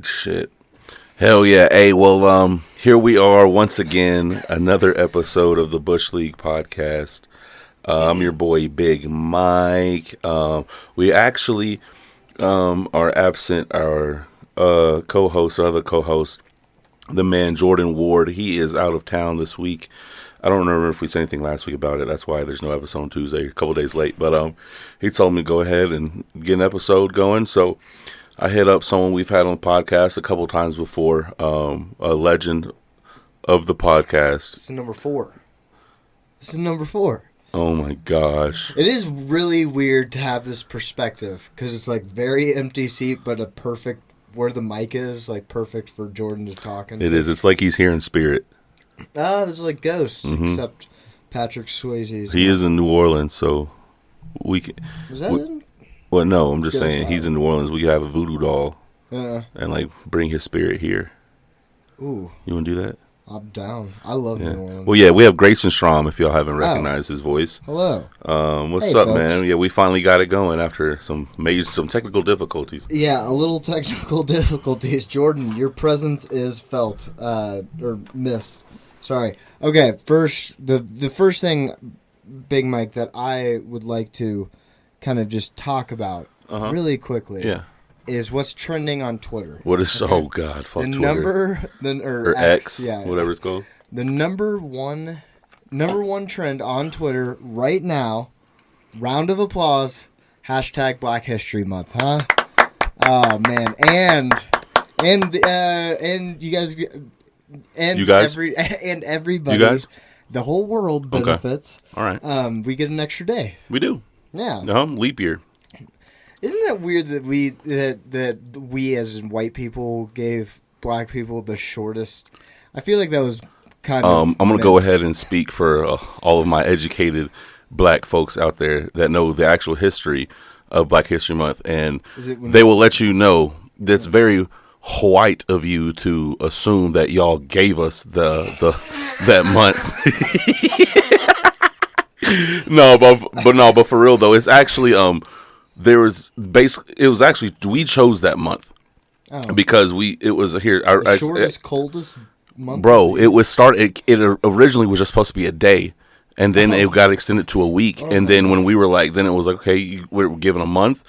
Shit. Hell yeah. Hey, well, here we are once again, another episode of the Bush League podcast. I'm your boy, Big Mike. We actually are absent our other co-host, the man Jordan Ward. He is out of town this week. I don't remember if we said anything last week about it. That's why there's no episode on Tuesday, a couple days late. But he told me to go ahead and get an episode going. So I hit up someone we've had on the podcast a couple times before, a legend of the podcast. This is number four. Oh my gosh. It is really weird to have this perspective because it's like very empty seat, but a perfect where the mic is, like perfect for Jordan to talk into. It is. It's like he's here in spirit. This is like Ghosts, except Patrick Swayze's. He is in New Orleans, so we can. Was that in? Well, no, I'm just saying Ghost he's in New Orleans. We have a voodoo doll and like bring his spirit here. Ooh. You want to do that? I'm down. I love New Orleans. Well, yeah, we have Grayson Strom, if y'all haven't recognized his voice. Hello. What's Hey, up, folks. man? Yeah, we finally got it going after some technical difficulties. Yeah, a little technical difficulties. Jordan, your presence is felt, or missed. Sorry. Okay, the first thing, Big Mike, that I would like to kind of just talk about really quickly is what's trending on Twitter. What is, oh God, fuck the Twitter. Or X, whatever it's called. The number one trend on Twitter right now, round of applause, # Black History Month, huh? Oh, man. And you guys... And you guys? and everybody, you guys? The whole world benefits. Okay. All right. We get an extra day. We do. Yeah. Leap year. Isn't that weird that we as white people gave black people the shortest? I feel like that was kind of. I'm gonna go ahead and speak for all of my educated black folks out there that know the actual history of Black History Month, and they will let you know that's very white of you to assume that y'all gave us that month. but for real though, it's actually we chose that month because it was here shortest, coldest month. Bro, it originally was just supposed to be a day, and then it got extended to a week, and then when we were like, then it was like, okay, we're given a month.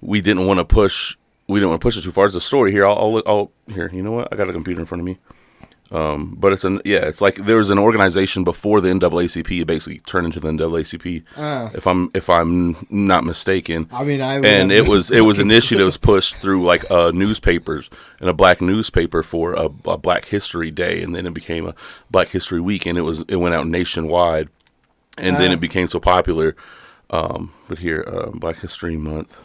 We didn't want to push. We didn't want to push it too far. It's a story here. I'll here. You know what? I got a computer in front of me. But it's like there was an organization before the NAACP. It basically turned into the NAACP. If I'm not mistaken. I mean, it was initiatives pushed through like newspapers and a black newspaper for a Black History Day, and then it became a Black History Week, and it went out nationwide, and then it became so popular. But here, Black History Month.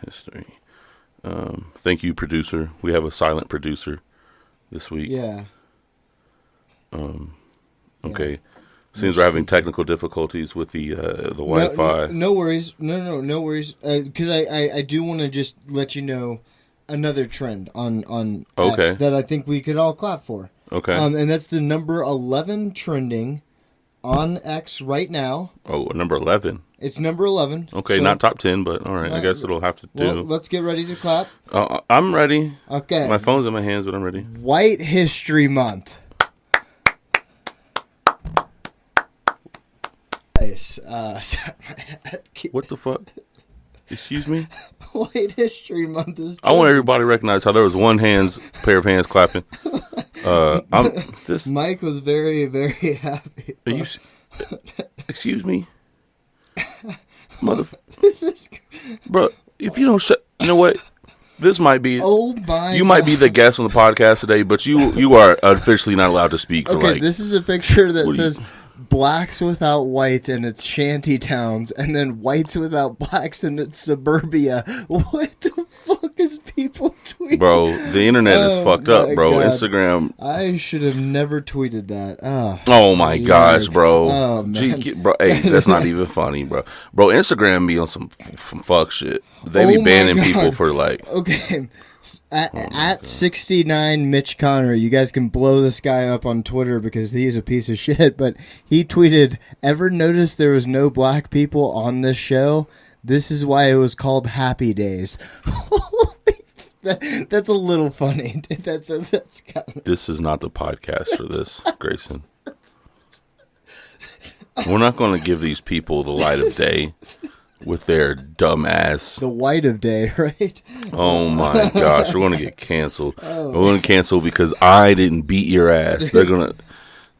History. Thank you, producer. We have a silent producer this week. Yeah. Okay. Seems we're having technical difficulties with the Wi-Fi. No worries. No worries. Because I do want to just let you know another trend on X that I think we could all clap for. Okay. And that's the number 11 trending on X right now. Oh, number 11. It's number 11. Okay, so, not top 10, but all right. I guess it'll have to do. Well, let's get ready to clap. I'm ready. Okay. My phone's in my hands, but I'm ready. White History Month. Nice. What the fuck? Excuse me? White History Month is... I want everybody to recognize how there was pair of hands clapping. Mike was very, very happy. Are you... Excuse me? This is... Bro, if you don't shut... You know what? This might be... Oh, my You might be the guest on the podcast today, but you are officially not allowed to speak for Okay, this is a picture that says... Blacks without whites and it's shanty towns, and then whites without blacks and it's suburbia. What the fuck is people tweeting? Bro, the internet is fucked up, bro. God. Instagram. I should have never tweeted that. Oh my gosh, bro. Oh, man. Bro, hey, that's not even funny, bro. Bro, Instagram be on some fuck shit. They be banning people for like... Okay. At 69 Mitch Connor, you guys can blow this guy up on Twitter because he's a piece of shit, but he tweeted, "Ever notice there was no black people on this show? This is why it was called Happy Days." Holy That's a little funny. That's kind of... This is not the podcast for this, Grayson. We're not going to give these people the light of day with their dumb ass. The white of day, right? Oh my gosh, we're going to get canceled. We're going to cancel because I didn't beat your ass.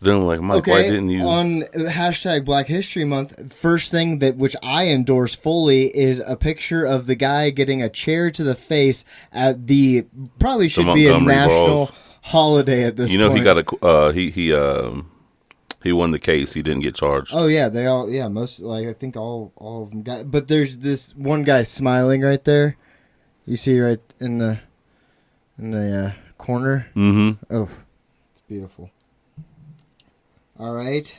They're like, Mike, why didn't you? On hashtag Black History Month, first thing which I endorse fully is a picture of the guy getting a chair to the face at the probably should be a national holiday at this point. You know, he got he won the case. He didn't get charged. Oh yeah, they all most I think all of them got. But there's this one guy smiling right there. You see right in the corner. Mm-hmm. Oh, it's beautiful. All right.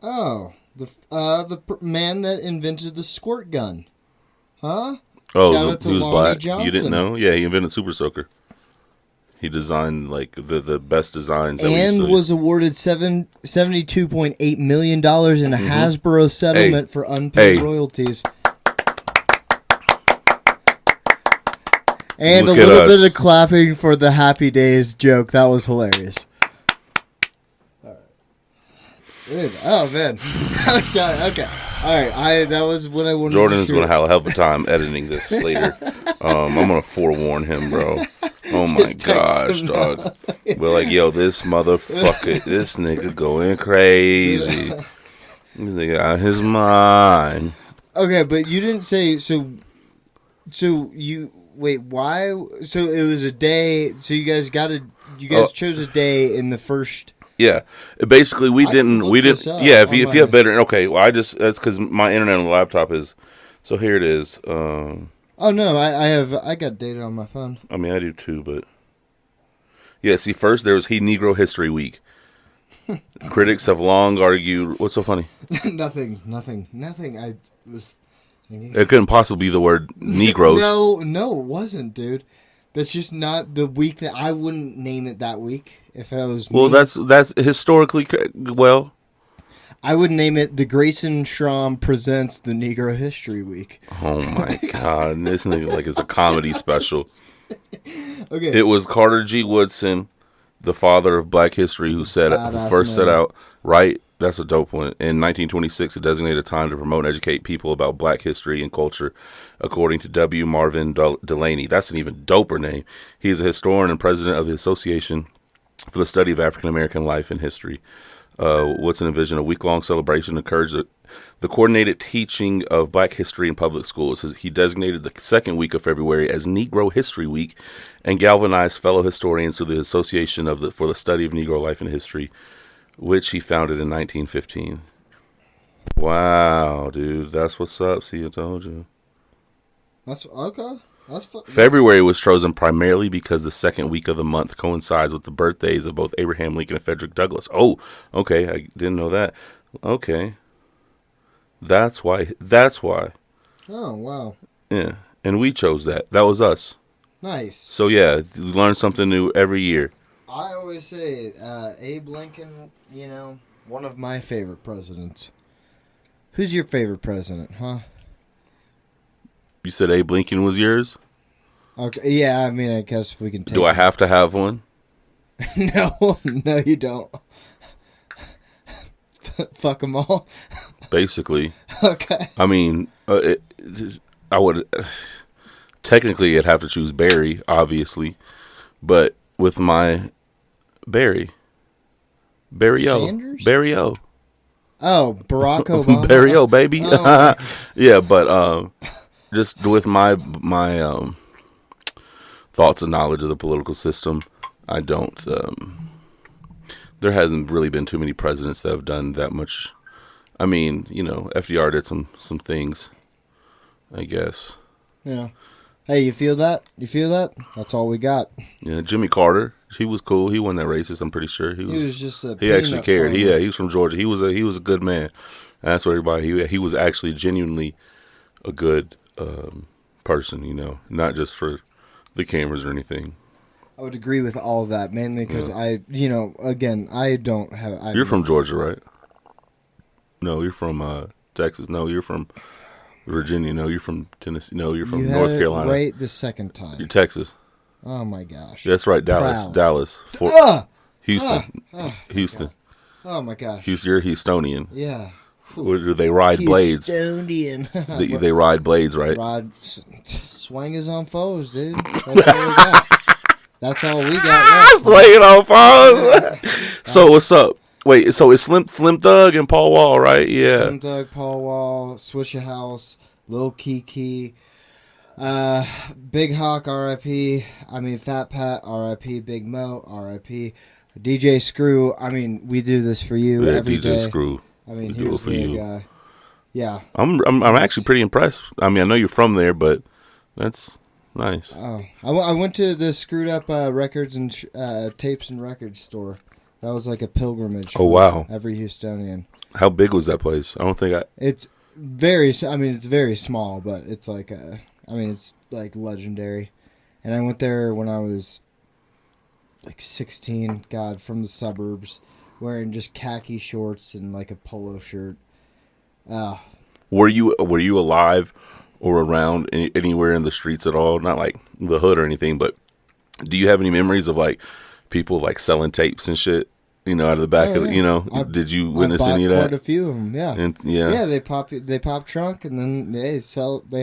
Oh, the man that invented the squirt gun, huh? Oh, shout out to he was Lonnie black. Johnson. You didn't know? Yeah, he invented Super Soaker. He designed like the best designs. And was awarded $72.8 million in a Hasbro settlement for unpaid royalties. And a little bit of clapping for the Happy Days joke. That was hilarious. Dude, oh man, I'm sorry. Okay, all right. That was what I wanted. Jordan's gonna have a hell of a time editing this later. I'm gonna forewarn him, bro. Oh my gosh, dog. We're like, yo, this motherfucker, this nigga going crazy. This nigga out his mind. Okay, but you didn't say so. So you wait. Why? So it was a day. So you guys chose a day in the first. Yeah, basically we didn't. Yeah, if you have better. Okay, well that's because my internet on the laptop is. So here it is. Oh no, I got data on my phone. I mean, I do too, but yeah. See, first there was Negro History Week. Critics have long argued. What's so funny? Nothing. I was thinking. It couldn't possibly be the word Negroes. No, it wasn't, dude. That's just not the week that I wouldn't name it that week if it was me. Well, that's historically well. I would name it the Grayson Schramm presents the Negro History Week. Oh my God, this nigga like it's a comedy special. Okay, it was Carter G. Woodson, the father of Black history, who set out right. That's a dope one. In 1926, it designated a time to promote and educate people about Black history and culture, according to W. Marvin Delaney. That's an even doper name. He is a historian and president of the Association for the Study of African American Life and History. Woodson envisioned a week-long celebration to encourage the coordinated teaching of Black history in public schools. He designated the second week of February as Negro History Week and galvanized fellow historians to the Association for the Study of Negro Life and History, which he founded in 1915. Wow, dude, that's what's up. See, I told you. That's okay. February was chosen primarily because the second week of the month coincides with the birthdays of both Abraham Lincoln and Frederick Douglass. Oh, okay, I didn't know that. Okay, that's why. Oh, wow. Yeah, and we chose that. That was us. Nice. So yeah, you learn something new every year. I always say Abe Lincoln, one of my favorite presidents. Who's your favorite president, huh? You said Abe Lincoln was yours? Okay, yeah, I mean, I guess if we can take Do I have to have one? No, you don't. Fuck them all. Basically. Okay. I mean, I would... Technically, I'd have to choose Barry, obviously. But with my... Barry O. Sanders? Barry O. Oh, Barack Obama. Barry O, baby. Oh. Yeah, but just with my thoughts and knowledge of the political system, I don't. There hasn't really been too many presidents that have done that much. I mean, FDR did some things, I guess. Yeah. Hey, you feel that? That's all we got. Yeah, Jimmy Carter. He was cool. He wasn't that racist. I'm pretty sure he was just a. He actually cared. He was from Georgia. He was a good man. And that's what everybody. He was actually genuinely a good person. Not just for the cameras or anything. I would agree with all of that, mainly because I don't have. You're from Georgia, right? No, you're from Texas. No, you're from Virginia. No, you're from Tennessee. No, you're from North Carolina. Right, the second time. You're Texas. Oh my gosh. That's right, Proud. Dallas, Ah! Houston, Oh, Houston. oh my gosh. You're Houstonian. Yeah. Or do they ride blades? Houstonian. They ride blades, right? Swingers on foes, dude. That's all we got. That's all we got left. Swinging on foes. So what's up? Wait, so it's Slim Thug and Paul Wall, right? Yeah. Slim Thug, Paul Wall, Swishahouse, Lil Kiki, Big Hawk, R.I.P. I mean, Fat Pat, R.I.P. Big Mo, R.I.P. DJ Screw. I mean, we do this for you every DJ day. Screw. I mean, We do here's it for the you. guy. Yeah. I'm actually pretty impressed. I mean, I know you're from there, but that's nice. Oh, I went to the Screwed Up records and tapes and records store. That was like a pilgrimage. Oh, wow. Every Houstonian. How big was that place? I don't think I. It's very. I mean, it's very small, but it's like it's like legendary. And I went there when I was like 16. God, from the suburbs, wearing just khaki shorts and like a polo shirt. Were you alive or around anywhere in the streets at all? Not like the hood or anything, but do you have any memories of like people like selling tapes and shit? You know, out of the back of the, did you witness any of that? Quite a few of them, yeah. And, yeah, they pop trunk and then they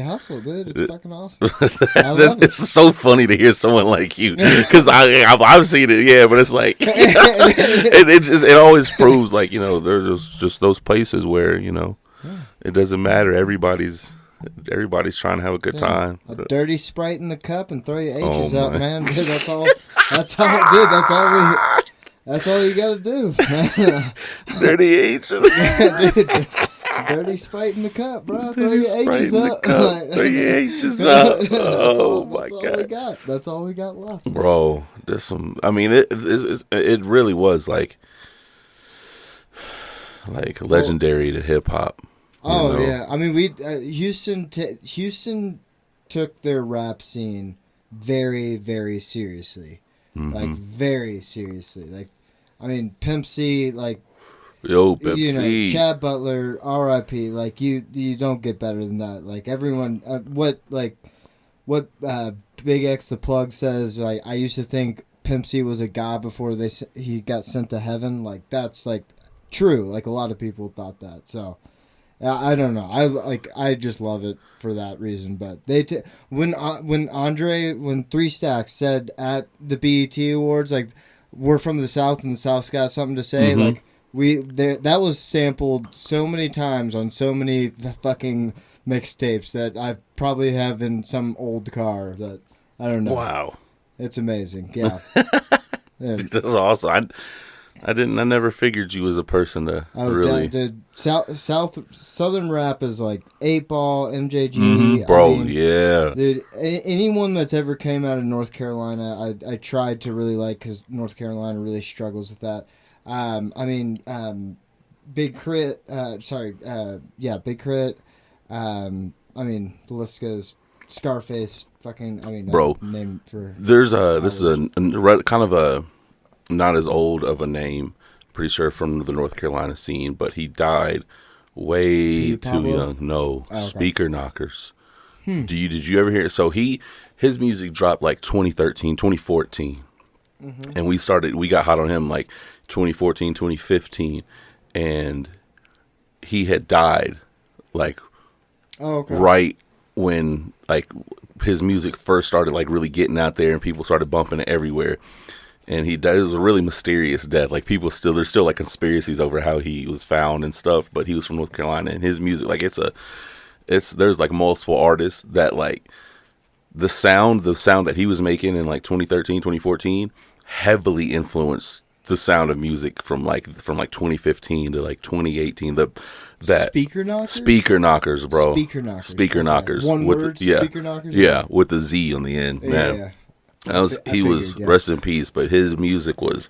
hustle, dude. It's fucking awesome. I love it. It's so funny to hear someone like you, because I've seen it, yeah, but it's like it always proves like there's just those places where it doesn't matter. Everybody's trying to have a good time. A dirty Sprite in the cup and throw your H's Oh, up, my. man. Dude, that's all. Dude. That's all you gotta do. Dirty H. Dude, dirty Sprite in the cup, bro. Throw your H's up. Throw your H's up. Oh my That's all we god, got. That's all we got left, bro. There's some. I mean, it really was like legendary to hip hop. Oh yeah, I mean Houston took their rap scene very, very seriously, like very seriously. Like, I mean Pimp C, like Yo, Pepsi. Chad Butler, R.I.P. Like you don't get better than that. Like everyone, what Big X the Plug says. Like I used to think Pimp C was a god before he got sent to heaven. Like that's like true. Like a lot of people thought that. So. I don't know. I just love it for that reason. But when 3 Stacks said at the BET Awards, like, we're from the South and the South's got something to say, like that was sampled so many times on so many fucking mixtapes that I probably have in some old car that I don't know. Wow, it's amazing. Yeah, that's awesome. I never figured you was a person to really. Dude, Southern rap is like 8 Ball, MJG, bro. Yeah, dude. Anyone that's ever came out of North Carolina, I tried to really like because North Carolina really struggles with that. Big Crit. Big Crit. I mean, the list goes. Scarface. Fucking. I mean, bro. Name for. This is a kind of a. Not as old of a name, pretty sure from the North Carolina scene, but he died way too young. No, okay. Speaker Knockers. Did you ever hear it? So his music dropped like 2013, 2014, and we got hot on him like 2014, 2015, and he had died like right when like his music first started like really getting out there and people started bumping it everywhere. And he died. It was a really mysterious death. Like there's still like conspiracies over how he was found and stuff. But he was from North Carolina, and his music, like there's like multiple artists that like the sound that he was making in like 2013, 2014 heavily influenced the sound of music from like 2015 to like 2018. Speaker Knockers? Speaker Knockers, bro. Speaker Knockers. One word. Speaker Knockers. Yeah, with the Z on the end. Man. Yeah. He was rest in peace, but his music was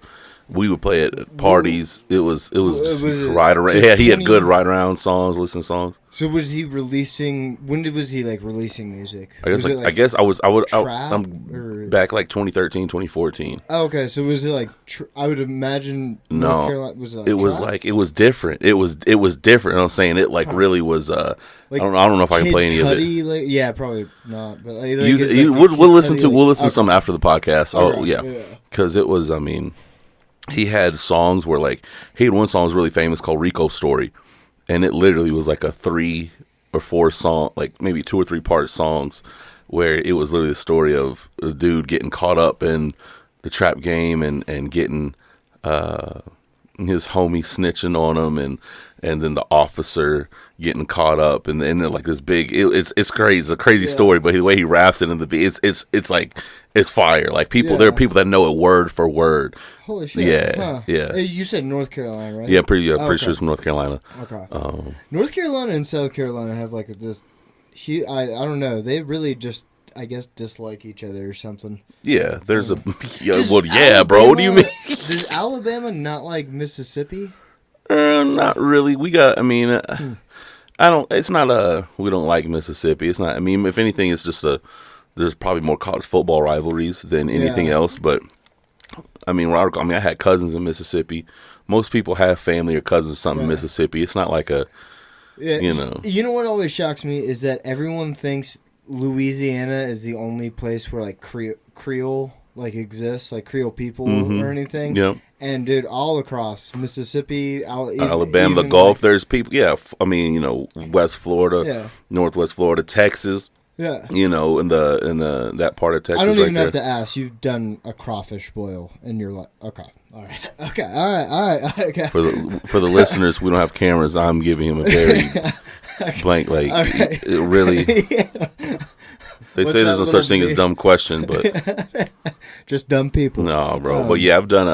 We would play it at parties. It was just was it ride around. just Yeah, he had 20 good ride around songs, listen songs. So was he releasing? When was he like releasing music? I guess Was it, I guess trap, I'm or- back like 2013, 2014. Oh, okay, so was it like? I would imagine No, North Carolina was it. Like It was trap? like it was different. It was different. I'm saying it like really was. Like I don't know if I can Kid play any of it. Cudi, like, yeah, probably not. But like, We'll listen to Okay. some after the podcast. Oh Okay, yeah, because it was. I mean, he had songs where like he had one song was really famous called Rico Story, and it literally was like a 3 or 4 song, like maybe 2 or 3 part songs, where it was literally the story of a dude getting caught up in the trap game and getting his homie snitching on him and then the officer getting caught up and then like this big it's crazy. It's a crazy story, but the way he raps it in the beat, it's like it's fire. Like there are people that know it word for word. Holy shit! Yeah, yeah. Hey, you said North Carolina, right? Yeah, pretty sure it's from North Carolina. Okay. North Carolina and South Carolina have like this. I don't know. They really just, I guess, dislike each other or something. Yeah, there's Alabama, bro. What do you mean? Does Alabama not like Mississippi? Not really. We got. I mean, I don't. It's not we don't like Mississippi. It's not. I mean, if anything, it's just there's probably more college football rivalries than anything else. But I mean, I had cousins in Mississippi. Most people have family or cousins or something in Mississippi. It's not like you know. You know what always shocks me is that everyone thinks Louisiana is the only place where like Creole like exists, like Creole people or anything. Yep. And dude, all across Mississippi, Alabama, the even, Gulf, like, there's people. Yeah, I mean, you know, West Florida, Northwest Florida, Texas. Yeah. You know, in the that part of Texas. I don't even right have to ask. You've done a crawfish boil in your life. Okay. All right. Okay. All right. Okay. For the listeners, we don't have cameras. I'm giving him a very blank, like it really. They say there's no such thing as dumb question, but just dumb people. No, bro. But yeah, I've done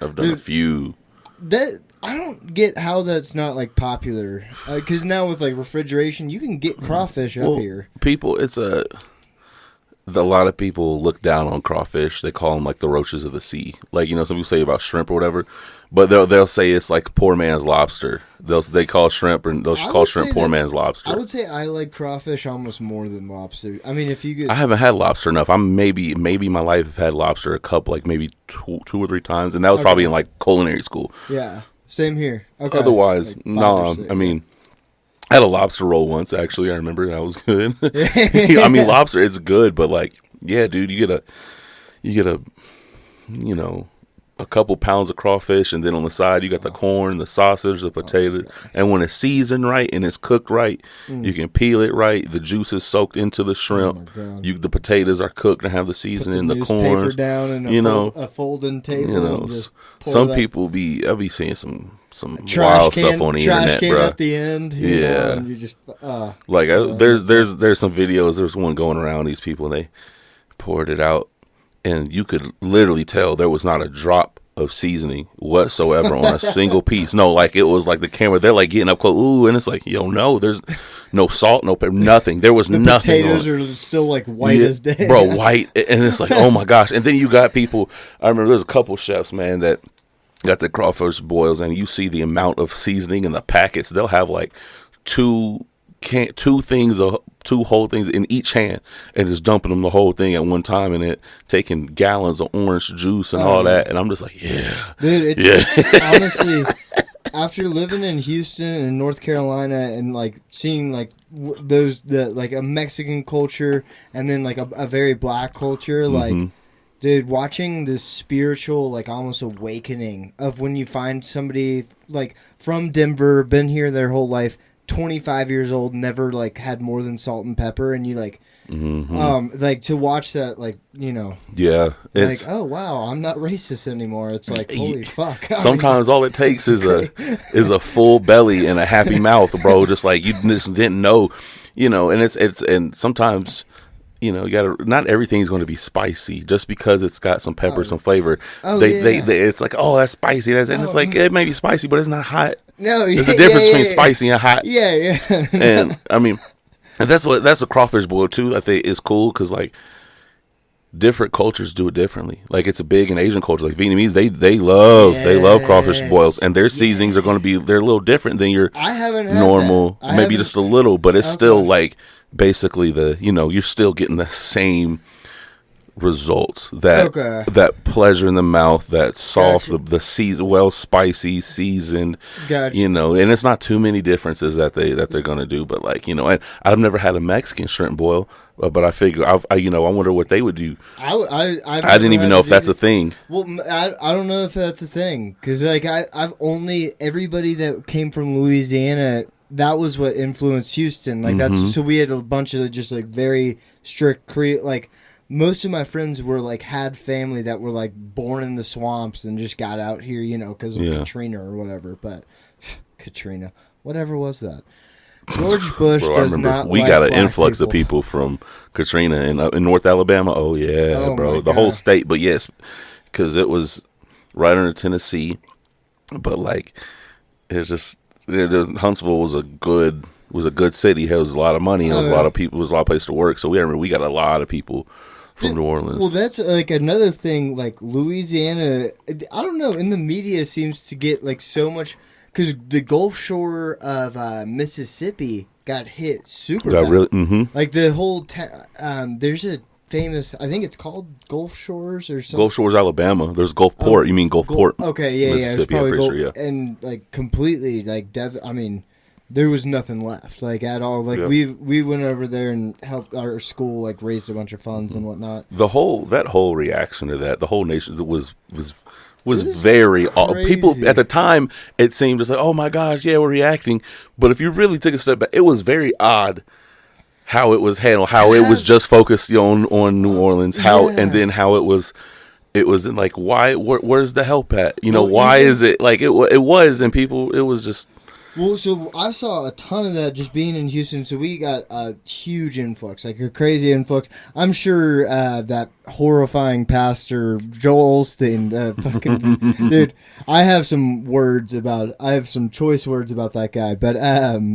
a few. That I don't get how that's not like popular. Because now with like refrigeration, you can get crawfish up here. People, a lot of people look down on crawfish. They call them like the roaches of the sea. Like, you know, some people say about shrimp or whatever, but they'll say it's like poor man's lobster. They call shrimp poor man's lobster. I would say I like crawfish almost more than lobster. I mean, if you could, I haven't had lobster enough. I'm maybe my life have had lobster a couple, like maybe two or 3 times, and that was probably in like culinary school. Yeah, same here. Okay. Otherwise, like no. I mean, I had a lobster roll once. Actually, I remember that was good. I mean, lobster, it's good, but like, yeah, dude, you get a, you know, a couple pounds of crawfish, and then on the side you got the corn, the sausage, the potatoes, and when it's seasoned right and it's cooked right, you can peel it right. The juice is soaked into the shrimp. The potatoes are cooked and have the seasoning, the corn down and a folding table. You know, and just some people I'll be seeing some trash wild can, stuff on the internet, can bro. at the end. You know, and you just there's some videos. There's one going around. These people, they poured it out, and you could literally tell there was not a drop of seasoning whatsoever on a single piece. No, like it was like the camera, they're like getting up close, ooh, and it's like, no, there's no salt, no pepper, nothing. There was the nothing. Potatoes are still like white as day, bro, white, and it's like, oh my gosh. And then you got people. I remember there's a couple chefs, man, that got the crawfish boils, and you see the amount of seasoning in the packets. They'll have like two whole things in each hand, and just dumping them the whole thing at one time, and it taking gallons of orange juice and all that. And I'm just like, yeah, dude. It's honestly, after living in Houston and North Carolina, and like seeing like like a Mexican culture, and then like a very black culture, like. Dude, watching this spiritual, like, almost awakening of when you find somebody, like, from Denver, been here their whole life, 25 years old, never, like, had more than salt and pepper, and you, like, like, to watch that, like, you know. Yeah. Like, oh, wow, I'm not racist anymore. It's like, holy fuck. Sometimes all it takes is a full belly and a happy mouth, bro. Just like, you just didn't know, you know, and and sometimes... You know, not everything's going to be spicy just because it's got some pepper, some flavor. It's like, oh, that's spicy. And it's like, it may be spicy, but it's not hot. No, there's a difference between spicy and hot. Yeah. And I mean, and that's a crawfish boil too. I think is cool because like different cultures do it differently. Like it's a big in Asian culture. Like Vietnamese, they love crawfish boils, and their seasonings are going to be they're a little different than your I haven't had normal, that. maybe just a little, but it's Okay. still like basically you're still getting the same results that that pleasure in the mouth, that soft, Gotcha. the season, spicy, seasoned, Gotcha. and it's not too many differences that they're gonna do, but like and I've never had a Mexican shrimp boil, but I figure I wonder what they would do. I didn't even know if that's a thing. Well, I don't know if that's a thing because like I've only everybody that came from Louisiana, that was what influenced Houston. Like that's so we had a bunch of just like very strict like. Most of my friends were like had family that were like born in the swamps and just got out here, because of Katrina or whatever. But Katrina, whatever was that? George Bush does not. We got an influx of people from Katrina in North Alabama. Oh yeah, bro, the whole state. But yes, because it was right under Tennessee. But like, it's just Huntsville was a good city. It was a lot of money. It was a lot of people. It was a lot of place to work. So we got a lot of people from New Orleans. Well, that's like another thing. Like Louisiana, I don't know. In the media, seems to get like so much because the Gulf Shore of Mississippi got hit super bad. Really, like the whole. There's a famous. I think it's called Gulf Shores or something. Gulf Shores, Alabama. There's Gulfport. You mean Gulfport? Okay, yeah. It's probably Gulf, and like completely like I mean. There was nothing left, like at all. Like we went over there and helped our school, like raise a bunch of funds and whatnot. That whole reaction to that, the whole nation was very people at the time. It seemed just like, oh my gosh, yeah, we're reacting. But if you really took a step back, it was very odd how it was handled. How it was just focused on New Orleans. And then how it was like why where's the help at? Why is it like it was and people it was just. Well, so I saw a ton of that just being in Houston. So we got a huge influx, like a crazy influx. I'm sure that horrifying pastor Joel Osteen, fucking dude. I have some choice words about that guy, but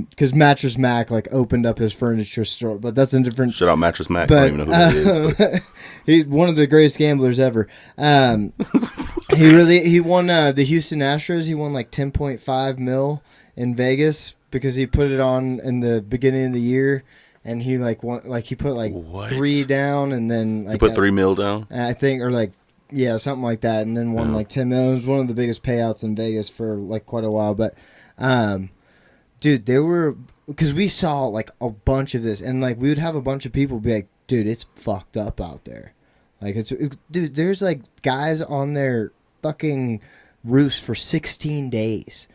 because Mattress Mac like opened up his furniture store, but that's a different. Shout out Mattress Mac. I don't even know who he is. But. He's one of the greatest gamblers ever. He won the Houston Astros. He won like 10.5 mil. In Vegas because he put it on in the beginning of the year, and he he put like what? 3 down, and then like he put 3 mil down. I think, or like something like that, and then won like 10 mil. It was one of the biggest payouts in Vegas for like quite a while. But, dude, there were because we saw like a bunch of this, and like we would have a bunch of people be like, "Dude, it's fucked up out there." Like dude, there's like guys on their fucking roofs for 16 days.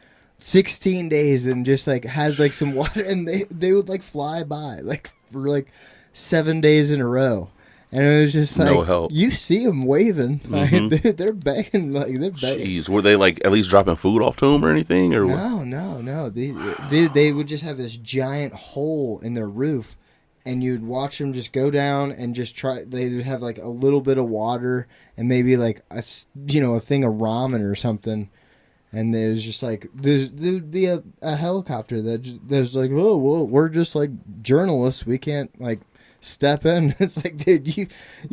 16 days and just like has like some water and they would like fly by like for like 7 days in a row, and it was just like no help. You see them waving, like, they're begging, like they're begging. Jeez, were they like at least dropping food off to them or anything? Or no. They would just have this giant hole in their roof, and you'd watch them just go down and just try. They would have like a little bit of water and maybe like a thing of ramen or something. And it was just like there'd be a helicopter that's like, oh well, we're just like journalists, we can't like step in. It's like, dude, you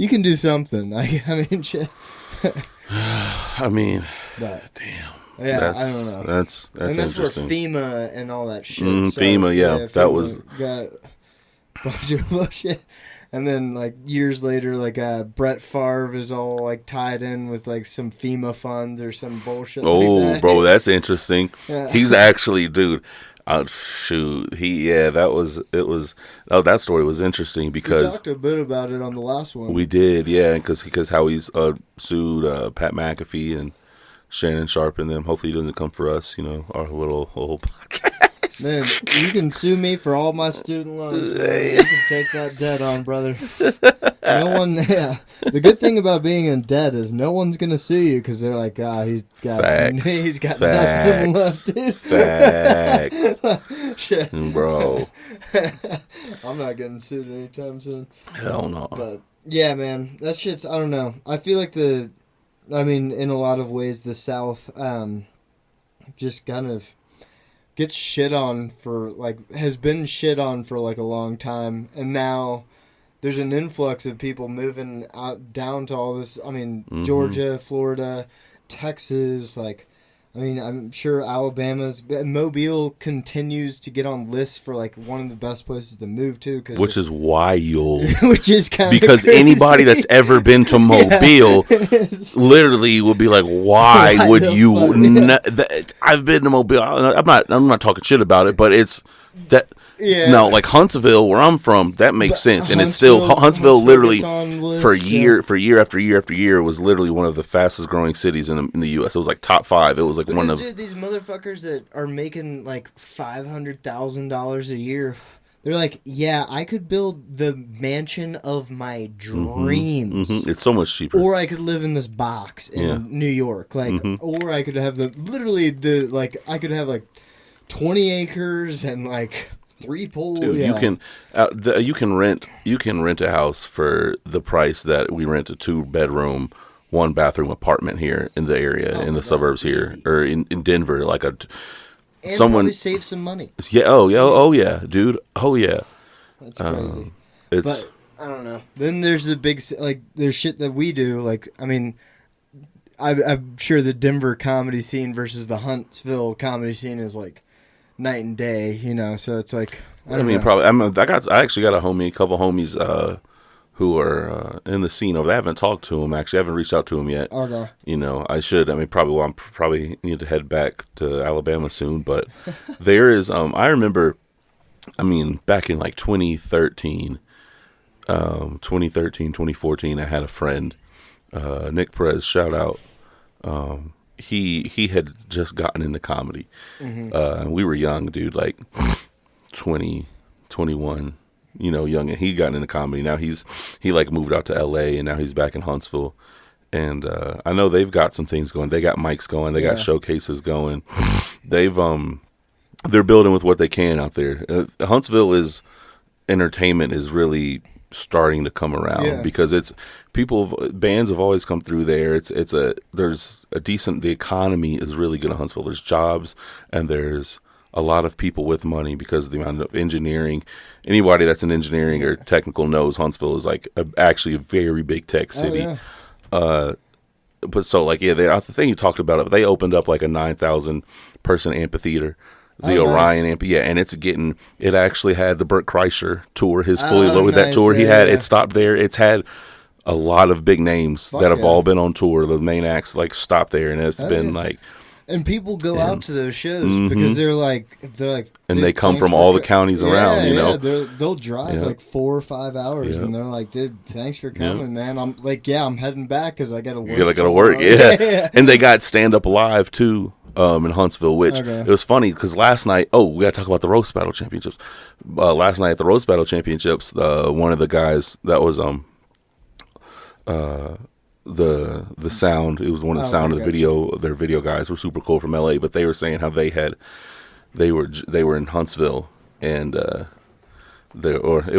can do something. Like, I mean, shit. I mean, but, damn. Yeah, I don't know. That's and that's interesting. where FEMA and all that shit. So, FEMA, yeah, that was got a bunch of bullshit. And then, like, years later, like, Brett Favre is all, like, tied in with, like, some FEMA funds or some bullshit like that. Bro, that's interesting. Yeah. He's actually, dude, that story was interesting because... We talked a bit about it on the last one. We did, yeah, because how he's sued Pat McAfee and Shannon Sharp and them. Hopefully he doesn't come for us, our little podcast. Man, you can sue me for all my student loans, brother. You can take that debt on, brother. No one, The good thing about being in debt is no one's gonna sue you because they're like, he's got nothing left, dude. Facts, Shit. bro. I'm not getting sued anytime soon. Hell no. But yeah, man, that shit's. I don't know. I feel like in a lot of ways, the South, just kind of gets shit on for like has been shit on for like a long time, and now there's an influx of people moving out down to all this. I mean, Mm-hmm. Georgia, Florida, Texas, like. I mean, I'm sure Mobile continues to get on lists for like one of the best places to move to, Which is wild. which is kind of Because crazy. anybody that's ever been to Mobile Yes. literally would be like, why Why would the you? fuck? I've been to Mobile. I'm not talking shit about it, but it's that. Yeah. No, like Huntsville, where I'm from, that makes But sense, and it's still Huntsville. Literally, gets on lists, for year after year after year, was literally one of the fastest growing cities in the U.S. It was like top 5. It was like one of Dude, these motherfuckers that are making like $500,000 a year, they're like, yeah, I could build the mansion of my dreams. Mhm. It's so much cheaper. Or I could live in this box in Yeah. New York, like, or I could have I could have like 20 acres and like 3 pools. Dude, Yeah. you can rent a house for the price that we rent a 2-bedroom, 1-bathroom apartment here in the area, in the suburbs here, easy. or in Denver, like And someone. probably save some money. Yeah. Oh yeah, dude. Oh yeah. That's crazy. It's But I don't know. Then there's the big there's shit that we do. Like, I mean, I'm sure the Denver comedy scene versus the Huntsville comedy scene is like night and day. You know, so it's like I mean, probably. I actually got a couple homies who are in the scene over there. I haven't talked to them actually. I haven't reached out to them yet. Okay. You know, I should. I mean, probably need to head back to Alabama soon. But there is. I remember. I mean, back in like 2013, 2014, I had a friend, Nick Perez. Shout out. He had just gotten into comedy. And we were young, dude, like 20, 21, you know, young, and he got into comedy. Now he like moved out to LA, and now he's back in Huntsville. And I know they've got some things going. They got mics going. They got showcases going. They're building with what they can out there. Huntsville entertainment is really starting to come around because bands have always come through there. There's a decent, the economy is really good in Huntsville. There's jobs, and there's a lot of people with money because of the amount of engineering. Anybody that's in engineering or technical knows Huntsville is like actually a very big tech city. But so like, the thing you talked about, they opened up like a 9,000 person amphitheater. The Orion amp, and it actually had the Burt Kreischer tour, his fully loaded that tour. It stopped there. It's had a lot of big names that have all been on tour. The main acts like stopped there, and it's been like. And people go out to those shows because they're like, and they come from all the counties around. You know, they'll drive like 4 or 5 hours, and they're like, "Dude, thanks for coming, man." I'm like, "Yeah, I'm heading back because I got to work." You gotta work, And they got Stand Up Live too. In Huntsville, which it was funny because last night, we got to talk about the Roast Battle Championships. Last night at the Roast Battle Championships, one of the guys that was the sound, it was one of the sound of the video. Their video guys were super cool from LA, but they were saying how they were in Huntsville, and it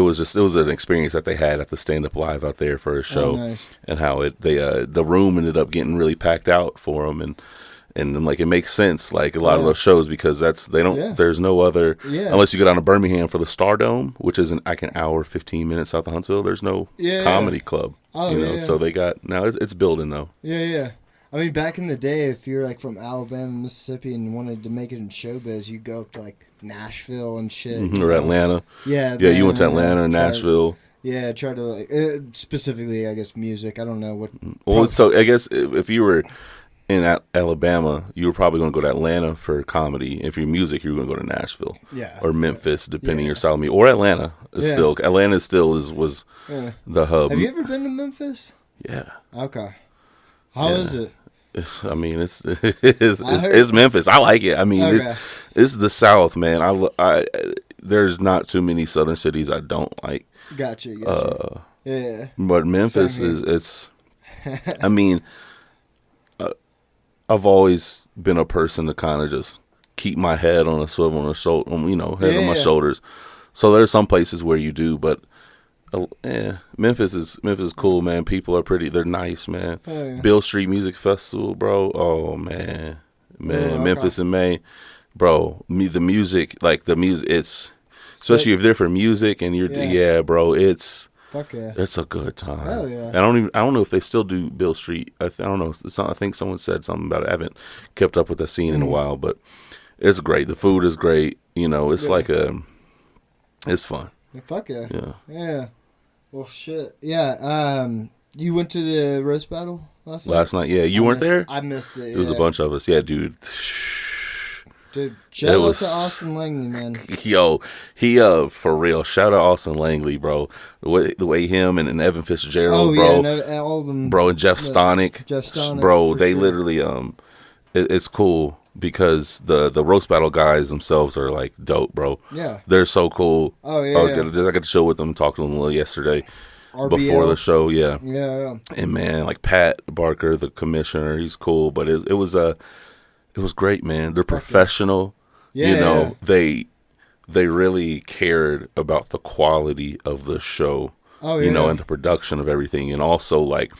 was an experience that they had at the Stand Up Live out there for a show, and how the room ended up getting really packed out for them, and I'm like, it makes sense, like a lot of those shows, because there's no other, unless you go down to Birmingham for the Stardome, which is like an hour, 15 minutes south of Huntsville. There's no comedy club, so they got, now it's building though. Yeah. I mean, back in the day, if you're like from Alabama, Mississippi, and wanted to make it in showbiz, you go up to like Nashville and shit. Or Atlanta. Yeah, you went to Atlanta and Nashville. Try to like, specifically, I guess, music. I don't know what. Well, so I guess if you were in Alabama, you were probably going to go to Atlanta for comedy. If you're music, you're going to go to Nashville, or Memphis, depending your style of music, or Atlanta. Atlanta still was the hub. Have you ever been to Memphis? Yeah. Okay. How is it? It's Memphis. I like it. I mean, it's the South, man. There's not too many southern cities I don't like. Gotcha. Yeah. But Memphis it's. I mean. I've always been a person to kind of just keep my head on a swivel, on a shoulder, head on my shoulders. So there's some places where you do, but Memphis is cool, man. People are they're nice, man. Beale Street Music Festival, bro. Oh man, Memphis in May, bro. The music, it's especially if they're for music and you're, bro. It's Fuck yeah. It's a good time. Hell yeah. I don't know if they still do Bill Street. I don't know. I think someone said something about it. I haven't kept up with the scene in a while, but it's great. The food is great. You know, it's like it's fun. Fuck yeah. Yeah. Yeah. Well, shit. Yeah. You went to the roast battle last night? Last night, yeah. You weren't there? I missed it. It was a bunch of us. Yeah, dude. Dude, shout out to Austin Langley, man. Yo, he for real. Shout out Austin Langley, bro. The way him and Evan Fitzgerald, bro. And all of them, bro, and Jeff Stonick. Bro, they literally it's cool because the roast battle guys themselves are like dope, bro. Yeah. They're so cool. Oh yeah. I got to chill with them, talk to them a little yesterday. RBL. Before the show, yeah. Yeah. And man, like Pat Barker, the commissioner, he's cool, but it was great, man. They're professional. Yeah, you know, they really cared about the quality of the show. Oh, yeah. You know, and the production of everything. And also, like,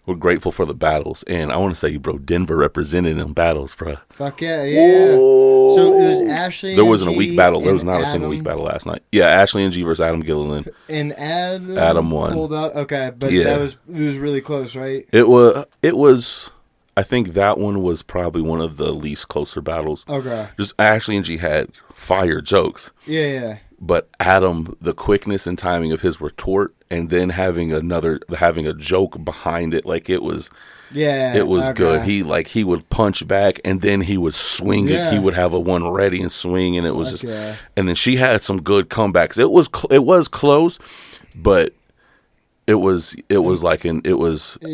we're grateful for the battles. And I want to say, bro, Denver represented in battles, bro. Fuck yeah, yeah. Whoa. So it was Ashley There wasn't a weak battle. There was not Adam. a single weak battle last night. Yeah, Ashley and G versus Adam Gilliland. And Adam won. Pulled out. Okay, but yeah. it was really close, right? It was I think that one was probably one of the least closer battles. Okay. Just Ashley and G had fire jokes. Yeah. But Adam, the quickness and timing of his retort, and then having a joke behind it, like it was. Yeah. It was good. He would punch back and then he would swing it. He would have a one ready and swing, and it was just. Yeah. And then she had some good comebacks. It was close, but it was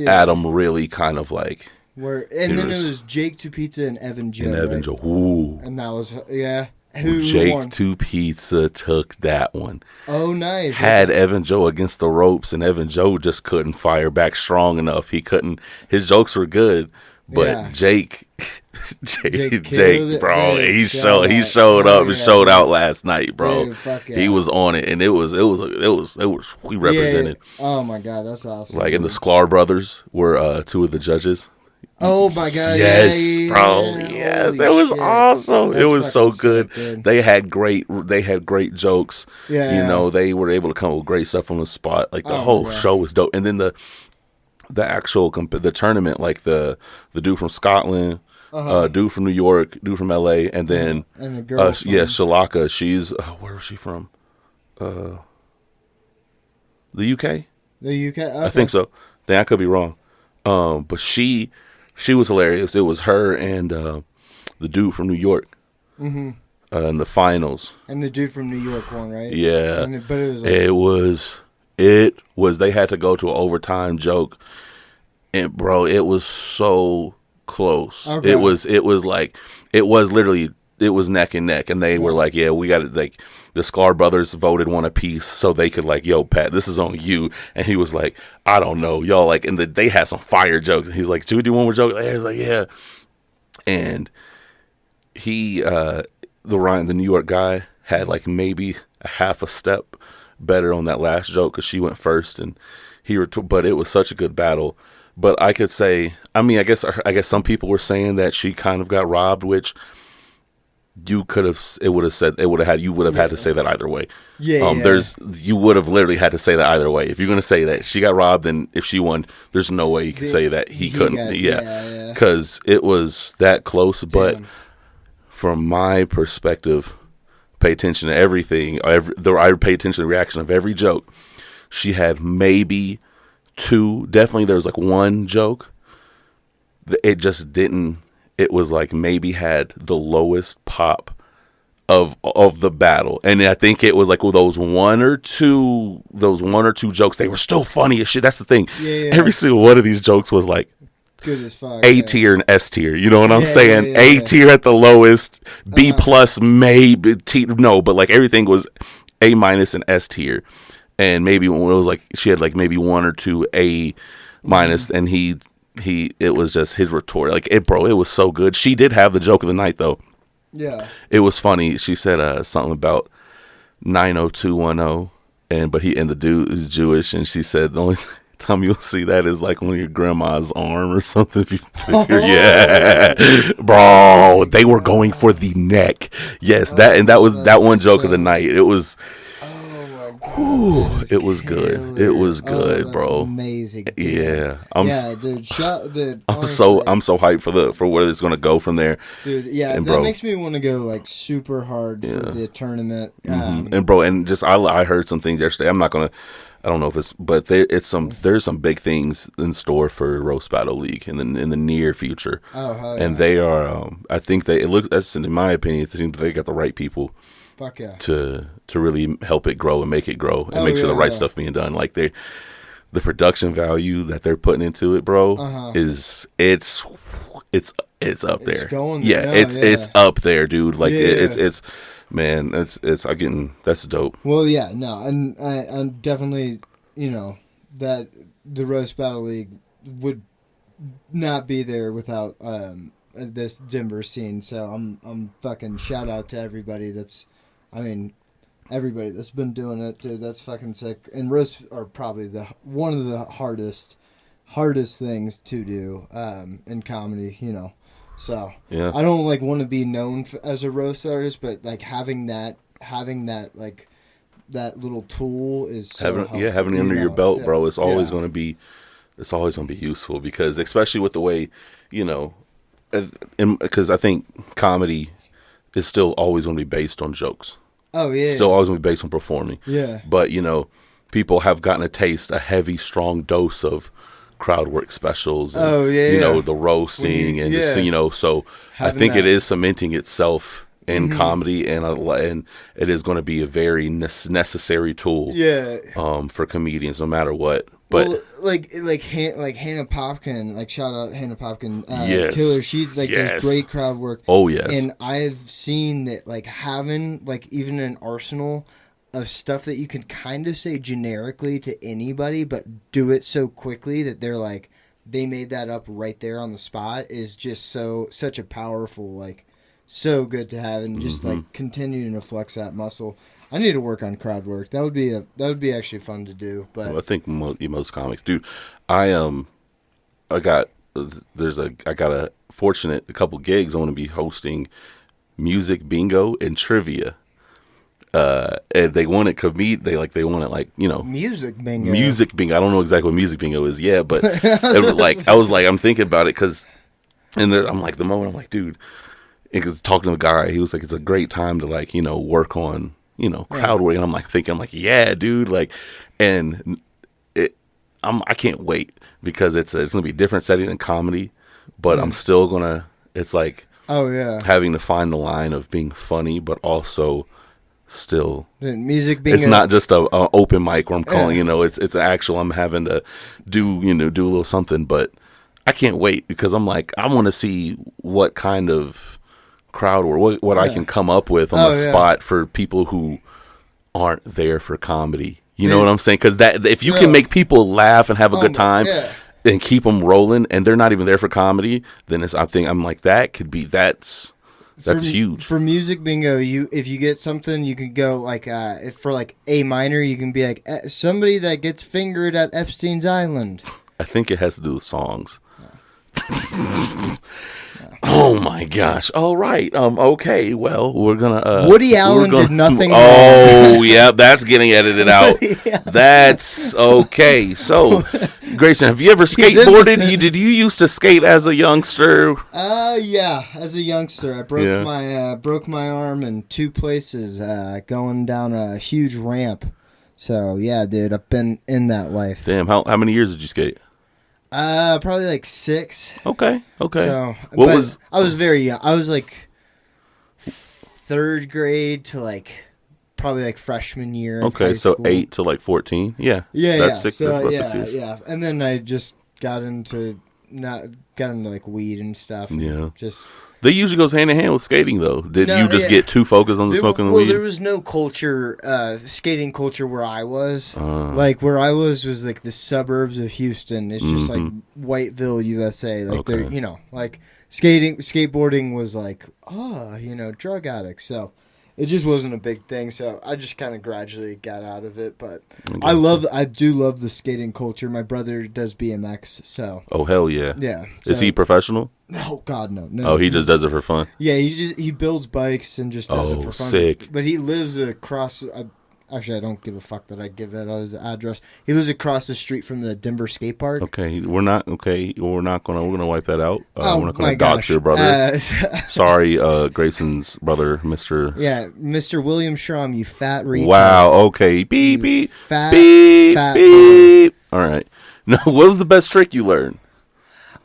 Adam really kind of like. Then it was Jake to Pizza and Evan Joe. Ooh. And that was Jake won? to Pizza took that one. Oh, nice. Had Evan Joe against the ropes, and Evan Joe just couldn't fire back strong enough. He couldn't. His jokes were good, but Jake, bro, he showed up and showed out last night, bro. Dude, he was on it, and it was we represented. Yeah. Oh my god, that's awesome. Like, and the Sklar brothers were two of the judges. Oh my god! Yes, yeah. bro. Yes, it was awesome. It was so good. Sick, they had great jokes. Yeah, you know, they were able to come up with great stuff on the spot. Like the whole show was dope. And then the actual the tournament, like the dude from Scotland, dude from New York, dude from LA, and then and the girl Shalaka. She's where is she from? The UK. The UK. Okay. I think so. Then I could be wrong. But she was hilarious. It was her and the dude from New York in the finals. And the dude from New York won, right? Yeah. But it was like, it was they had to go to an overtime joke, and bro, it was so close. Okay. It was literally neck and neck, and they were like, yeah, we got it. Like the Sklar brothers voted one apiece, so they could like, yo, Pat, this is on you. And he was like, I don't know, y'all. Like, and they had some fire jokes. And he's like, should we do one more joke? And he's like, yeah. And he, the New York guy, had like maybe a half a step better on that last joke because she went first, and but it was such a good battle. But I could say, I mean, I guess some people were saying that she kind of got robbed, which. You would have had to say that either way. Yeah. You would have literally had to say that either way. If you're going to say that she got robbed, then if she won, there's no way you can say that he couldn't. Because it was that close. Damn. But from my perspective, pay attention to everything. I pay attention to the reaction of every joke. She had maybe two. Definitely, there was like one joke. It just didn't. It was like maybe had the lowest pop of the battle, and I think it was like those one or two jokes. They were still funny as shit. That's the thing. Yeah. Every single one of these jokes was like good as fuck. A tier and S tier. You know what I'm saying? Yeah. A tier at the lowest, B plus maybe but like everything was A minus and S tier, and maybe when it was like she had like maybe one or two A minus, and it was just his retort. Like it was so good. She did have the joke of the night though. Yeah. It was funny. She said something about 90210 and the dude is Jewish, and she said the only time you'll see that is like on your grandma's arm or something. Yeah. Bro, they were going for the neck. Yes, that was that one joke of the night. It was Whew, it was good. It was good, that's bro. Amazing. Dude. Yeah, dude. Dude, I'm honestly, so hyped for where it's gonna go from there. dude. Yeah, And that bro, makes me want to go like super hard for the tournament. and bro, and just I heard some things yesterday. I don't know if it's, but there's some big things in store for Roast Battle League in the near future. Oh, hell and yeah. they are. I think it looks. That's in my opinion. It seems they got the right people. Fuck yeah. To really help it grow and make it grow and Oh, make sure the right yeah. stuff being done. Like the production value that they're putting into it, bro, is it's up there. It's going yeah, there. it's up there, dude. Like Yeah. it's man, it's I'm getting that's dope. Well, yeah, no, and I'm definitely, that the Roast Battle League would not be there without this Denver scene. So I'm fucking shout out to everybody everybody that's been doing it, dude. That's fucking sick. And roast are probably one of the hardest things to do in comedy, So Yeah, I don't want to be known as a roast artist, but having that like that little tool is so helpful, having it under your belt, bro. It's always Yeah. going to be useful because especially with the way because I think comedy is still always going to be based on jokes. Oh yeah, Still always going to be based on performing. Yeah. But, people have gotten a heavy, strong dose of crowd work specials and, the roasting and just, so I Having think it that. is cementing itself in comedy and it is going to be a very necessary tool for comedians no matter what. But like Hannah Popkin, shout out Hannah Popkin, Yes. killer. She Yes. does great crowd work. oh yes. And I've seen that having even an arsenal of stuff that you can kind of say generically to anybody, but do it so quickly that they're they made that up right there on the spot is just such a powerful so good to have, and just continuing to flex that muscle. I need to work on crowd work. That would be actually fun to do. But I think most comics, dude. I got a couple gigs. I want to be hosting music bingo and trivia. And they want it they want it music bingo. music bingo. I don't know exactly what music bingo is yet, but I'm thinking about it because, and I'm the moment I'm dude, because talking to a guy, he was it's a great time to work on crowd work, and I'm thinking yeah, dude, and I can't wait because it's gonna be a different setting than comedy, but I'm still gonna oh yeah, having to find the line of being funny, but also still the music bingo. it's not just a open mic where I'm calling, it's actual, I'm having to do a little something, but I can't wait because I'm I want to see what kind of crowd or what I can come up with on the spot for people who aren't there for comedy. You know what I'm saying? Because that if you can make people laugh and have a good time and keep them rolling, and they're not even there for comedy, then that could be that's huge. For music bingo, if you get something, you can go if for A minor, you can be somebody that gets fingered at Epstein's Island. I think it has to do with songs. Oh my gosh! All right. Okay. Well, we're gonna. Woody Allen did nothing wrong. Oh, yeah. That's getting edited out. That's okay. So, Grayson, have you ever skateboarded? Did you used to skate as a youngster? Yeah. As a youngster, I broke my arm in two places going down a huge ramp. So yeah, dude, I've been in that life. Damn. How many years did you skate? Probably 6. Okay. So, I was very young. I was 3rd grade to probably freshman year. Of high so school. 8 to 14. Yeah. That's 6. So, that's about 6 years. Yeah. And then I just got into weed and stuff. Yeah. Just. They usually goes hand in hand with skating, though. Did you just get too focused on the smoking the weed? Well, there was no culture, skating culture where I was. Where I was the suburbs of Houston. It's just Whiteville, USA. They're, skateboarding was drug addicts. So it just wasn't a big thing. So I just kind of gradually got out of it. But I do love the skating culture. My brother does BMX. So. Oh, hell yeah. Yeah. Is he professional? No, God, no. Oh, he just does it for fun? Yeah, he builds bikes and just does it for fun. Sick. But he lives across Actually, I don't give a fuck that I give that out his address. He lives across the street from the Denver skate park. Okay, we're not gonna wipe that out. Oh we're not my gonna dox gosh. your brother. Sorry, Grayson's brother, Mr. Yeah, Mr. William Schramm, you fat retard. Wow. Okay. Beep beep Fat beep boy. beep. All right. No, what was the best trick you learned?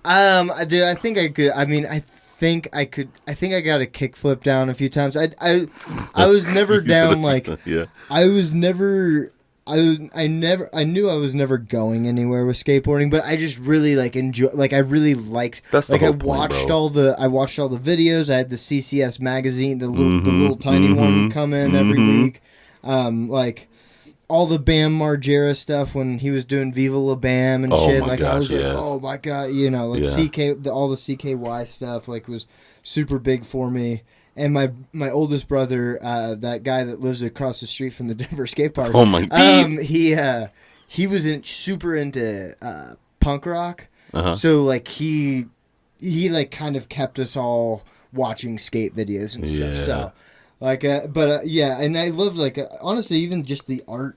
Dude, I think I could. I mean, I think I could. I think I got a kickflip down a few times. I was never down like. Yeah. I was never. I knew I was never going anywhere with skateboarding, but I just really like enjoy. Like I really liked. That's the like whole I point, watched bro. I watched all the videos. I had the CCS magazine, the little tiny one come in every week. Like all the Bam Margera stuff when he was doing Viva La Bam and shit. Like I was like, oh my god, you know, like all the CKY stuff like was super big for me. And my oldest brother, that guy that lives across the street from the Denver skate park. Oh my god. He was super into punk rock. Uh-huh. So like he like kind of kept us all watching skate videos and stuff. So like yeah, and I loved like honestly even just the art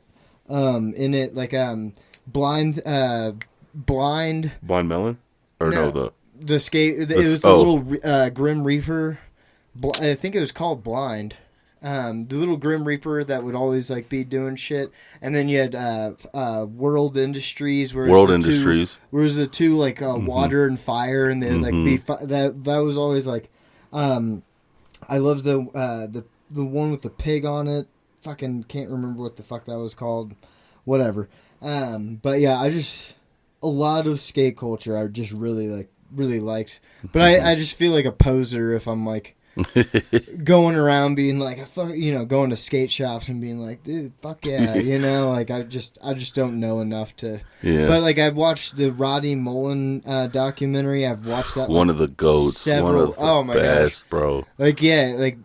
in it, like blind Melon, or no the skate. It was the little Grim Reaper. I think it was called Blind. The little Grim Reaper that would always like be doing shit, and then you had World Industries, where the two like water and fire, and they like be that was always like, I love the one with the pig on it. Fucking can't remember what the fuck that was called. Whatever. But yeah, a lot of skate culture I just really liked. But I just feel like a poser if I'm like going around being like, going to skate shops and being like, dude, fuck yeah, you know, like I just don't know enough to. Yeah. But like I've watched the Rodney Mullen documentary. I've watched that one of the goats, one of the best, bro. Like yeah, like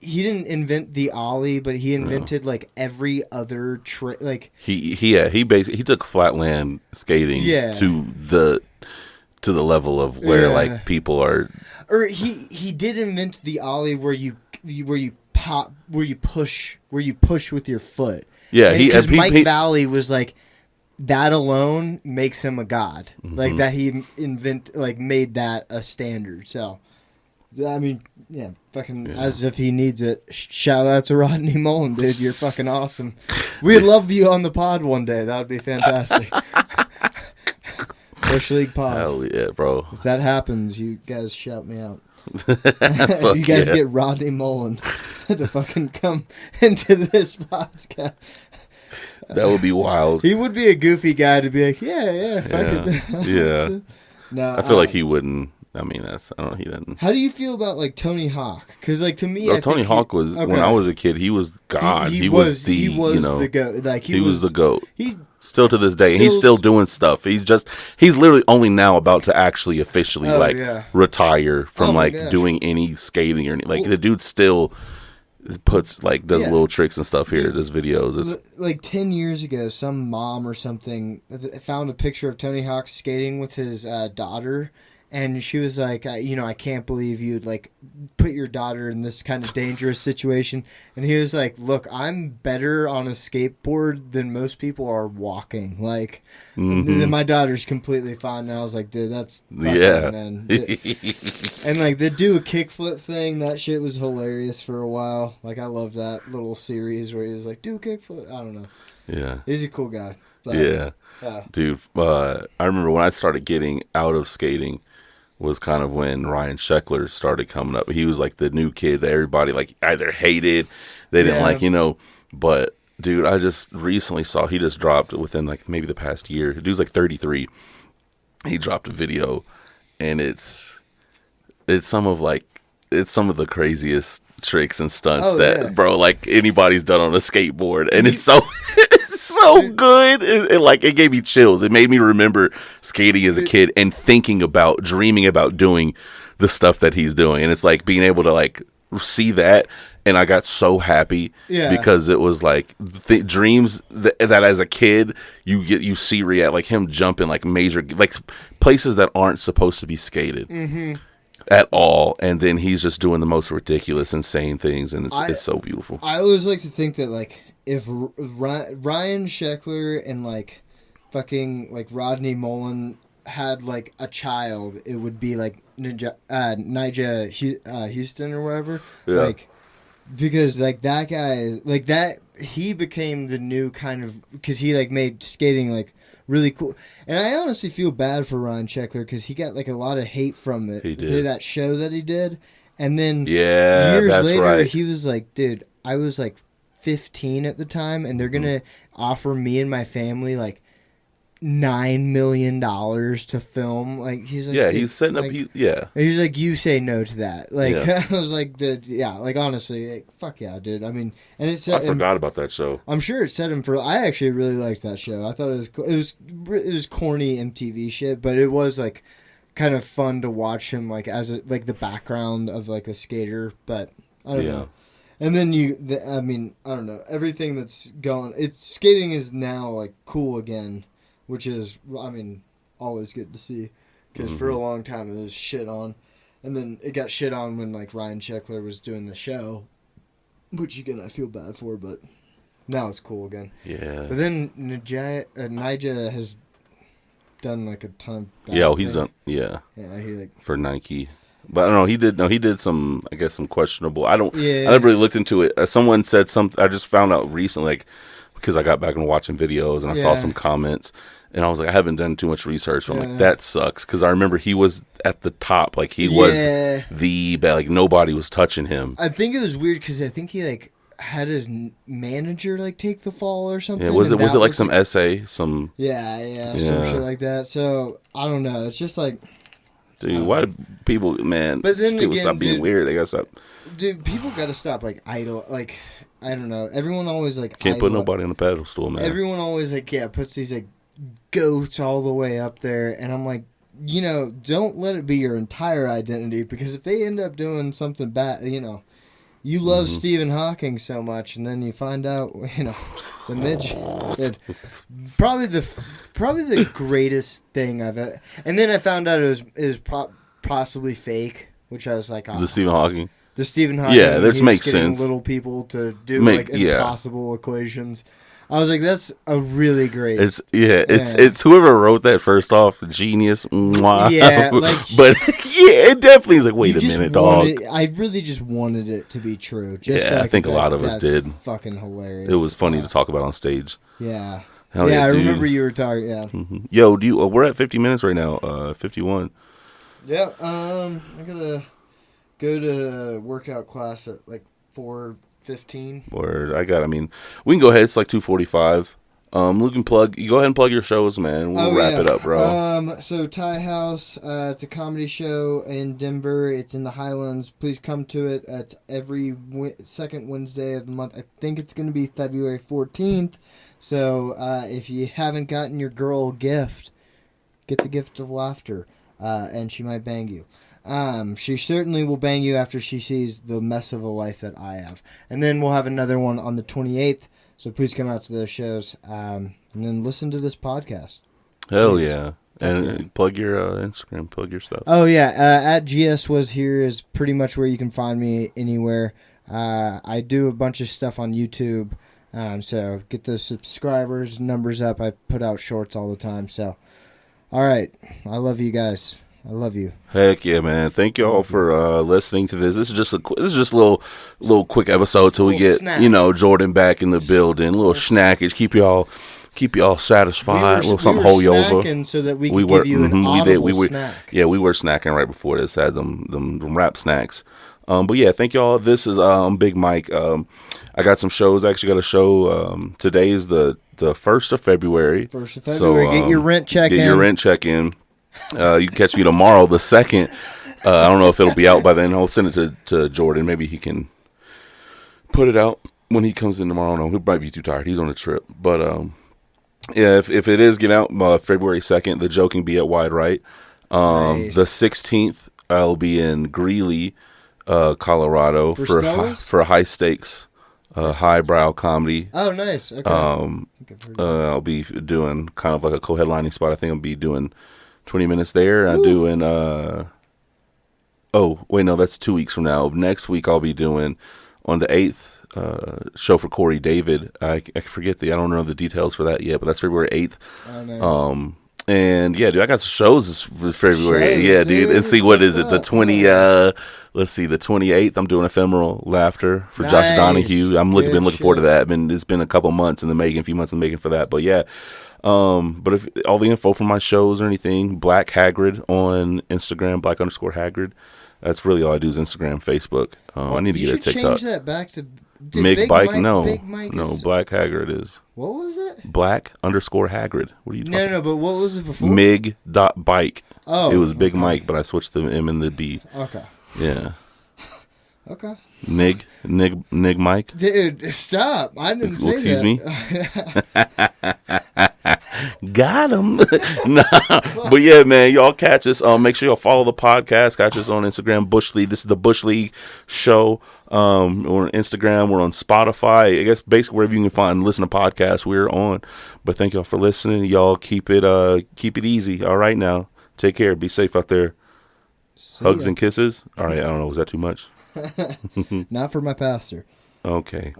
he didn't invent the ollie, but he invented like every other trick. Like he basically took flatland skating to the level of where like people are. Or he did invent the ollie where you push with your foot. Yeah, because Mike Valley was like, that alone makes him a god. Like that he made that a standard. So I mean, yeah, fucking as if he needs it. Shout out to Rodney Mullen, dude. You're fucking awesome. We'd love you on the pod one day. That would be fantastic. Bush League pod. Hell yeah, bro. If that happens, you guys shout me out. If you guys get Rodney Mullen to fucking come into this podcast. That would be wild. He would be a goofy guy to be like, fucking. Yeah. No, I feel like he wouldn't. I mean, I don't know. He didn't. How do you feel about like Tony Hawk? Because like to me, Tony Hawk was when I was a kid. He was God. He was the goat. Like he was the goat. He's still to this day. He's still doing stuff. He's literally only now about to actually officially retire from doing any skating or anything. Like the dude still does little tricks and stuff here, does videos. It's like 10 years ago, some mom or something found a picture of Tony Hawk skating with his daughter. And she was like, I can't believe you'd like put your daughter in this kind of dangerous situation. And he was like, look, I'm better on a skateboard than most people are walking. Like, my daughter's completely fine. And I was like, dude, that's fucking, man. And like they do a kickflip thing. That shit was hilarious for a while. Like I loved that little series where he was like, do a kickflip. I don't know. Yeah. He's a cool guy. But, yeah. Dude, I remember when I started getting out of skating was kind of when Ryan Sheckler started coming up. He was like the new kid that everybody like either hated, they didn't like, but dude, I just recently saw he just dropped within like maybe the past year. The dude's like 33. He dropped a video and it's some of the craziest tricks and stunts bro, like anybody's done on a skateboard, and it's so good. It gave me chills. It made me remember skating as a kid and dreaming about doing the stuff that he's doing, and it's like being able to like see that, and I got so happy because it was like dreams that as a kid you see like him jumping like major like places that aren't supposed to be skated. At all, and then he's just doing the most ridiculous, insane things, and it's so beautiful. I always like to think that like if Ryan Sheckler and like fucking like Rodney Mullen had like a child, it would be like Nigel Houston or whatever. Yeah. Like, because like that guy is like that. He became the new kind of, because he like made skating like really cool. And I honestly feel bad for Ryan Sheckler because he got like a lot of hate from it. He did. That show that he did. And then years later, right. he was like, dude, I was like 15 at the time, and they're going to offer me and my family like $9 million to film. Like, he's like, yeah, he's setting like, up. Yeah. He's like, you say no to that. Like, Yeah. I was like, dude, yeah, like, honestly, like, fuck yeah, dude. I mean, and it set I forgot about that show. I'm sure it set him for. I actually really liked that show. I thought it was cool. It was corny MTV shit, but it was like kind of fun to watch him like as like the background of like a skater. But I don't know. And then I mean, I don't know. Everything that's going, skating is now like cool again, which is, I mean, always good to see. Because for a long time it was shit on. And then it got shit on when like Ryan Sheckler was doing the show. Which again I feel bad for, but now it's cool again. Yeah. But then Nija has done like a ton of bad Yeah, he's things. done. Yeah. Yeah, he like For Nike. But I don't know. He did some. I guess some questionable. I Yeah. never really looked into it. Someone said something. I just found out recently, like, because I got back and watching videos and I saw Yeah. some comments, and I was like, I haven't done too much research. But I'm Yeah. like, that sucks, because I remember he was at the top. Like, he was the best. Like, nobody was touching him. I think it was weird because I think he like had his manager like take the fall or something. Yeah, was it and that like some essay? Some Yeah, some Yeah. shit like that. So I don't know. It's just like, dude. Why do people, man? But then people again, stop being dude, weird. They gotta stop. dude, people got to stop like idol. Like, I don't know. Everyone always like Can't put idol- nobody on a pedestal, man. Everyone always like puts these like goats all the way up there, and I'm like, you know, don't let it be your entire identity, because if they end up doing something bad, you know, you love Stephen Hawking so much, and then you find out, you know, the Midge, probably the greatest thing I've ever. And then I found out it was possibly fake, which I was like, oh, The Stephen Hawking. the Stephen Hawking. Yeah, that he was makes getting sense. Little people to do Make- like yeah. impossible equations. I was like, that's a really great. It's whoever wrote that, first off, genius. Mwah. Yeah, like- but yeah, it definitely is like, wait You a just minute, dog. I really just wanted it to be true. Just Yeah, so I think a could- lot of us that's did. Fucking hilarious. It was funny to talk about on stage. Yeah. Hell yeah, I dude. remember you were talking. Yeah. Yo, we're at 50 minutes right now. 51. Yeah. I gotta go to workout class at like 4:15. Word. I mean, we can go ahead. It's like 2:45. You can plug. You go ahead and plug your shows, man. We'll wrap it up, bro. So Thai House, it's a comedy show in Denver. It's in the Highlands. Please come to it. It's every second Wednesday of the month. I think it's going to be February 14th. So if you haven't gotten your girl a gift, get the gift of laughter, and she might bang you. She certainly will bang you after she sees the mess of a life that I have. And then we'll have another one on the 28th. So please come out to those shows, and then listen to this podcast. Hell Please. yeah. And plug your Instagram, plug your stuff. Oh, yeah. At GS Was Here is pretty much where you can find me anywhere. I do a bunch of stuff on YouTube. So get those subscribers numbers up. I put out shorts all the time. So, all right. I love you guys. I love you. Heck yeah, man! Thank y'all for listening to this. This is just a little quick episode till we Little get snack. Jordan back in the building. A little snackage, keep y'all satisfied. A little something hold you over. snacking so that we could We give were- you an mhm, we did. audible We were- snack. Yeah, we were snacking right before this. Had them wrap snacks. But yeah, thank y'all. This is Big Mike. I got some shows. I actually got a show. Today is the 1st of February. 1st of February. Get your rent check in. Get your rent check in. You can catch me tomorrow, the 2nd. I don't know if it'll be out by then. I'll send it to Jordan. Maybe he can put it out when he comes in tomorrow. No, he might be too tired. He's on a trip. But yeah, if it is get out February 2nd, the joke can be at Wide Right. Nice. The 16th, I'll be in Greeley, Colorado for a high stakes, highbrow comedy. Oh, nice. Okay. I think I've heard of that. I'll be doing kind of like a co-headlining spot. I think I'll be doing 20 minutes there. I'm doing, oh, wait, no, that's 2 weeks from now. Next week, I'll be doing, on the 8th, show for Corey David. I forget I don't know the details for that yet, but that's February 8th. Oh, nice. And yeah, dude, I got some shows this February. Shows, Yeah, dude. And see, what is it? The What's 20. up? Let's see, the 28th. I'm doing Ephemeral Laughter for Josh Nice. Donahue. Been Good looking forward to shit. that. It's been a couple months in the making, a few months in the making for that. But yeah, but if all the info for my shows or anything, Black Hagrid on Instagram, Black_Hagrid. That's really all I do is Instagram, Facebook. I need to You get a should TikTok. change that back to Mig Bike? No, Big Mike no, is, Black Hagrid is what was it? Black_Hagrid. What are you talking? No, but what was it before? Mig.bike. Oh, It was Big okay. Mike, but I switched the M and the B. Okay. Yeah. Okay. Nig Mike. Dude, stop! I didn't say Excuse that. me? Got him. Nah. But yeah, man, y'all catch us. Make sure y'all follow the podcast. Catch us on Instagram, Bush League. This is the Bush League show. We're on Instagram. We're on Spotify. I guess basically wherever you can find listen to podcasts, we're on. But thank y'all for listening. Y'all keep it easy. All right now. Take care. Be safe out there. See Hugs ya. and kisses. All right. I don't know. Was that too much? Not for my pastor. Okay.